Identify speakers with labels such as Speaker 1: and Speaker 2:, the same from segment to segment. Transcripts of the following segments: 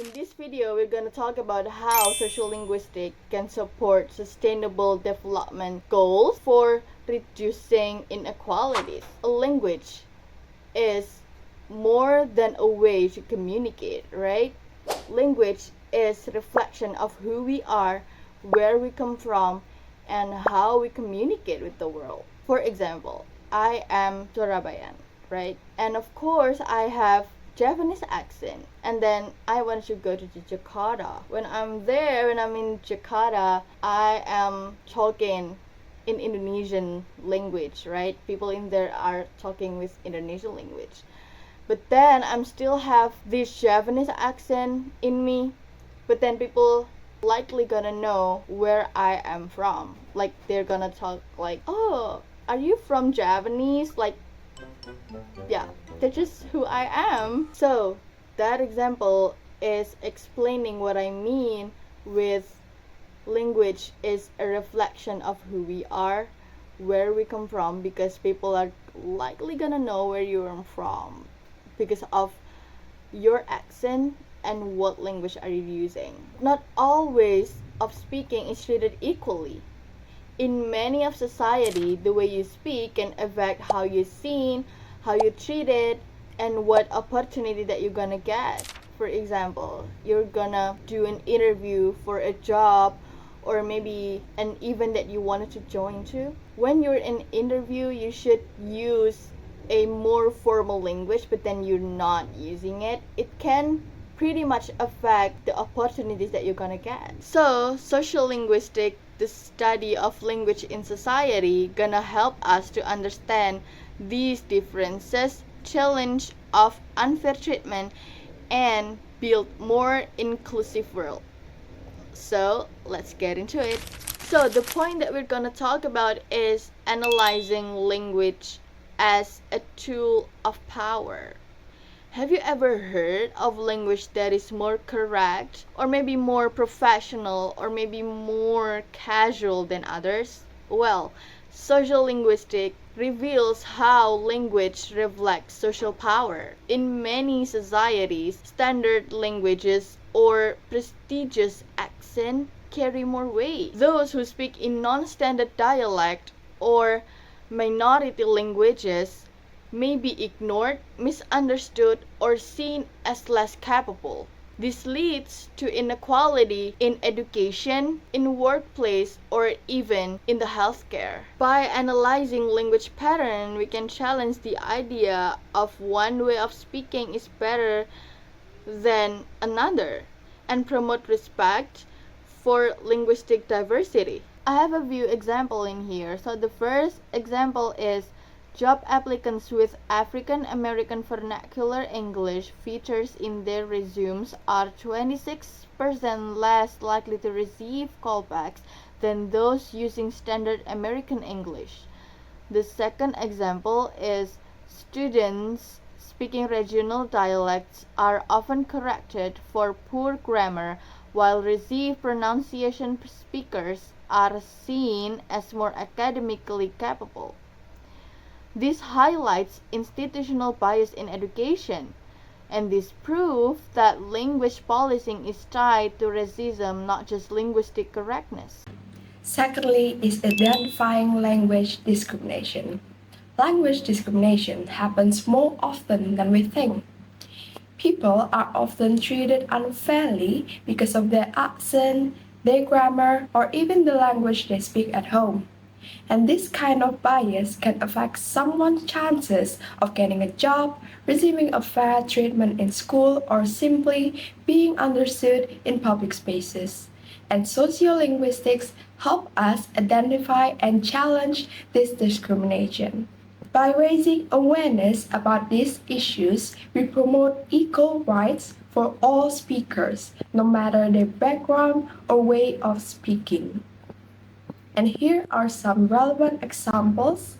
Speaker 1: In this video, we're going to talk about how sociolinguistics can support sustainable development goals for reducing inequalities. A language is more than a way to communicate, right? Language is reflection of who we are, where we come from, and how we communicate with the world. For example, I am Surabayan, right? And of course, I have Japanese accent, and then I want to go to Jakarta. When I'm in Jakarta, I am talking in Indonesian language, right? People in there are talking with Indonesian language. But then I'm still have this Japanese accent in me, but then people likely gonna know where I am from. Like they're gonna talk like, oh, are you from Japanese? Like, yeah, that's just who I am. So that example is explaining what I mean with language is a reflection of who we are, where we come from, because people are likely gonna know where you are from because of your accent and what language are you using. Not all ways of speaking is treated equally. In many of society, the way you speak can affect how you're seen, how you're treated, and what opportunity that you're gonna get. For example, you're gonna do an interview for a job or maybe an event that you wanted to join to. When you're in interview, you should use a more formal language, but then you're not using it. It can pretty much affect the opportunities that you're gonna get. So, sociolinguistic, the study of language in society, gonna help us to understand these differences, challenge of unfair treatment, and build more inclusive world. So, let's get into it. So, the point that we're gonna talk about is analyzing language as a tool of power. Have you ever heard of language that is more correct, or maybe more professional, or maybe more casual than others? Well, sociolinguistics reveals how language reflects social power. In many societies, standard languages or prestigious accent carry more weight. Those who speak in non-standard dialect or minority languages may be ignored, misunderstood, or seen as less capable. This leads to inequality in education, in workplace, or even in the healthcare. By analyzing language pattern, we can challenge the idea of one way of speaking is better than another and promote respect for linguistic diversity. I have a few examples in here. So the first example is job applicants with African American vernacular English features in their resumes are 26% less likely to receive callbacks than those using standard American English. The second example is students speaking regional dialects are often corrected for poor grammar, while received pronunciation speakers are seen as more academically capable. This highlights institutional bias in education, and this proves that language policing is tied to racism, not just linguistic correctness.
Speaker 2: Secondly is identifying language discrimination. Language discrimination happens more often than we think. People are often treated unfairly because of their accent, their grammar, or even the language they speak at home. And this kind of bias can affect someone's chances of getting a job, receiving a fair treatment in school, or simply being understood in public spaces. And sociolinguistics help us identify and challenge this discrimination. By raising awareness about these issues, we promote equal rights for all speakers, no matter their background or way of speaking. And here are some relevant examples.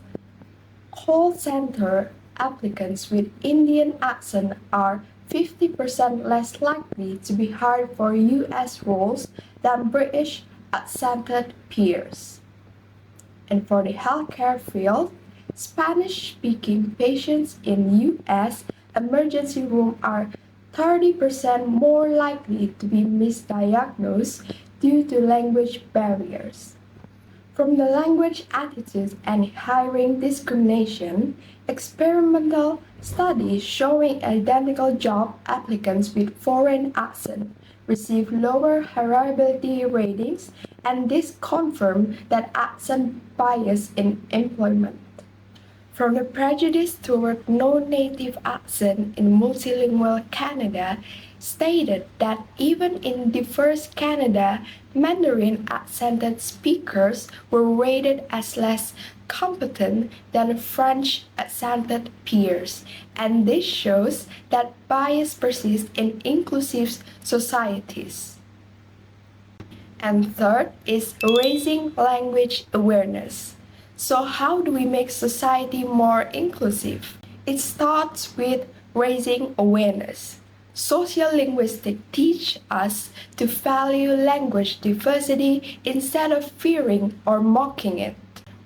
Speaker 2: Call center applicants with Indian accent are 50% less likely to be hired for US roles than British accented peers. And for the healthcare field, Spanish-speaking patients in US emergency room are 30% more likely to be misdiagnosed due to language barriers. From the language attitudes and hiring discrimination, experimental studies showing identical job applicants with foreign accent receive lower hireability ratings, and this confirms that accent bias in employment. From the prejudice toward no-native accent in multilingual Canada stated that even in diverse Canada, Mandarin accented speakers were rated as less competent than French accented peers, and this shows that bias persists in inclusive societies. And third is raising language awareness. So, how do we make society more inclusive? It starts with raising awareness. Sociolinguistics teach us to value language diversity instead of fearing or mocking it.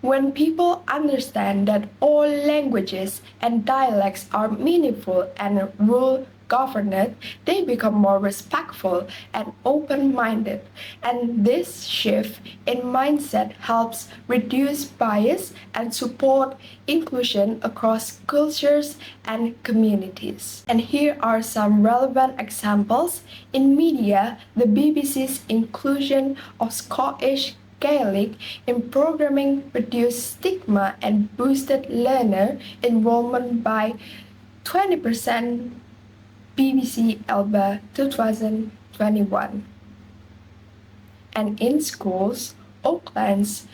Speaker 2: When people understand that all languages and dialects are meaningful and rule governed, they become more respectful and open-minded. And this shift in mindset helps reduce bias and support inclusion across cultures and communities. And here are some relevant examples. In media, the BBC's inclusion of Scottish Gaelic in programming reduced stigma and boosted learner enrollment by 20%. BBC Alba 2021. And in schools, Auckland's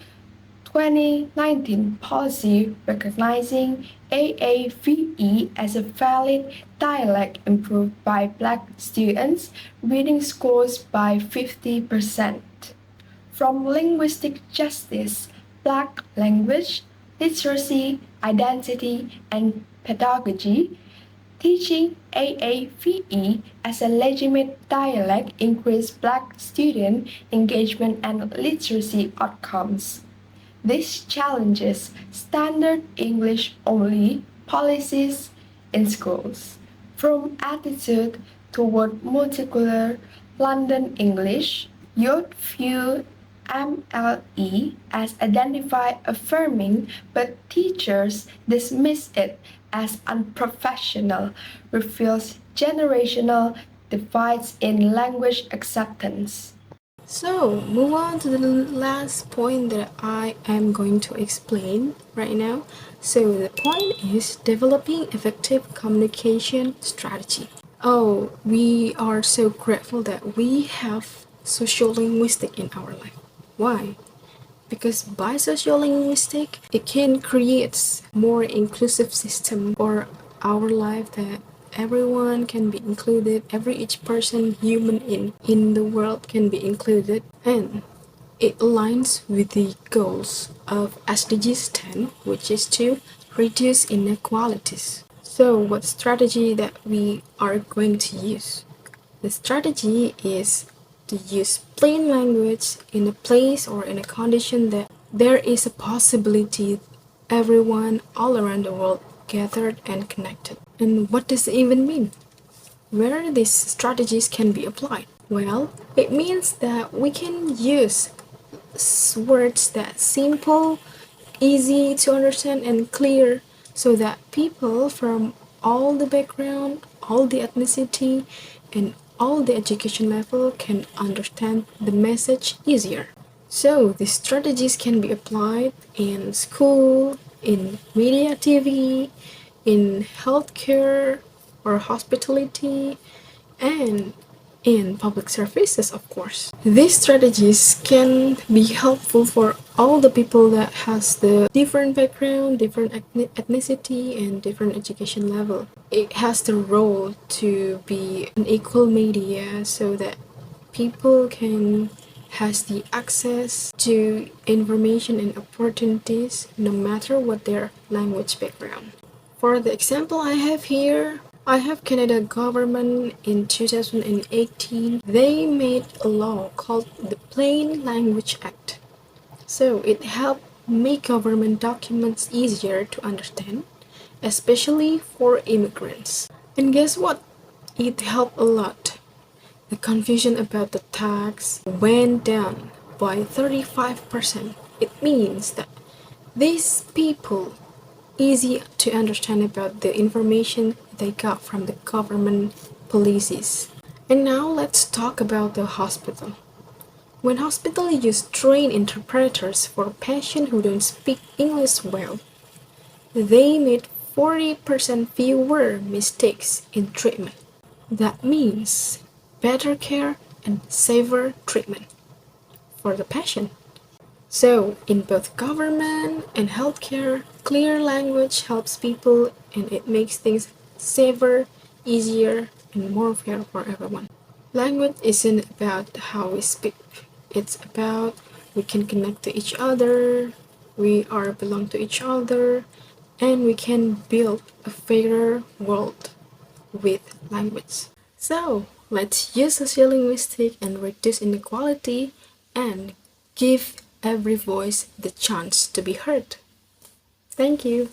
Speaker 2: 2019 policy recognizing AAVE as a valid dialect improved by Black students reading scores by 50%. From linguistic justice, Black language, literacy, identity, and pedagogy, teaching AAVE as a legitimate dialect increased Black student engagement and literacy outcomes. This challenges standard English-only policies in schools. From attitude toward multicultural London English, youth view MLE as identify affirming, but teachers dismiss it as unprofessional, reveals generational divides in language acceptance.
Speaker 3: So, move on to the last point that I am going to explain right now. So, the point is developing effective communication strategy. Oh, we are so grateful that we have sociolinguistic in our life. Why? Because by sociolinguistic, it can create more inclusive system for our life that everyone can be included, each person human in the world can be included, and it aligns with the goals of SDGs 10, which is to reduce inequalities. So what strategy that we are going to use? The strategy is to use plain language in a place or in a condition that there is a possibility everyone all around the world gathered and connected. And what does it even mean? Where these strategies can be applied? Well, it means that we can use words that simple, easy to understand and clear so that people from all the background, all the ethnicity, and all the education level can understand the message easier. So these strategies can be applied in school, in media TV, in healthcare or hospitality, and in public services, of course. These strategies can be helpful for all the people that has the different background, different ethnicity, and different education level. It has the role to be an equal media so that people can has the access to information and opportunities no matter what their language background. For the example I have here, I have Canada government in 2018. They made a law called the Plain Language Act. So it helped make government documents easier to understand, especially for immigrants. And guess what? it helped a lot. The confusion about the tax went down by 35%. It means that these people easy to understand about the information they got from the government policies. And now let's talk about the hospital. When hospital use trained interpreters for patients who don't speak English well, they made 40% fewer mistakes in treatment. That means better care and safer treatment for the patient. So, in both government and healthcare, clear language helps people and it makes things safer, easier, and more fair for everyone. Language isn't about how we speak, it's about we can connect to each other, we are belong to each other, and we can build a fairer world with language. So, let's use sociolinguistics and reduce inequality and give every voice the chance to be heard. Thank you.